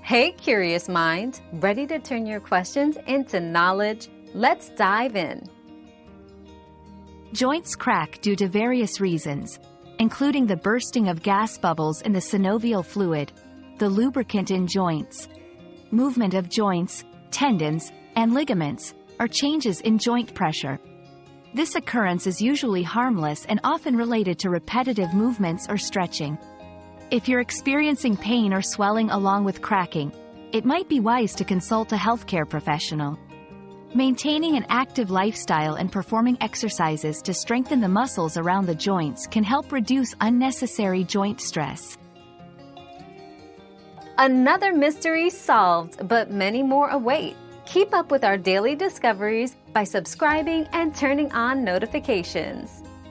Hey, curious minds, ready to turn your questions into knowledge? Let's dive in. Joints crack due to various reasons, including the bursting of gas bubbles in the synovial fluid, the lubricant in joints, movement of joints, tendons, and ligaments, or changes in joint pressure. This occurrence is usually harmless and often related to repetitive movements or stretching. If you're experiencing pain or swelling along with cracking, it might be wise to consult a healthcare professional. Maintaining an active lifestyle and performing exercises to strengthen the muscles around the joints can help reduce unnecessary joint stress. Another mystery solved, but many more await. Keep up with our daily discoveries by subscribing and turning on notifications.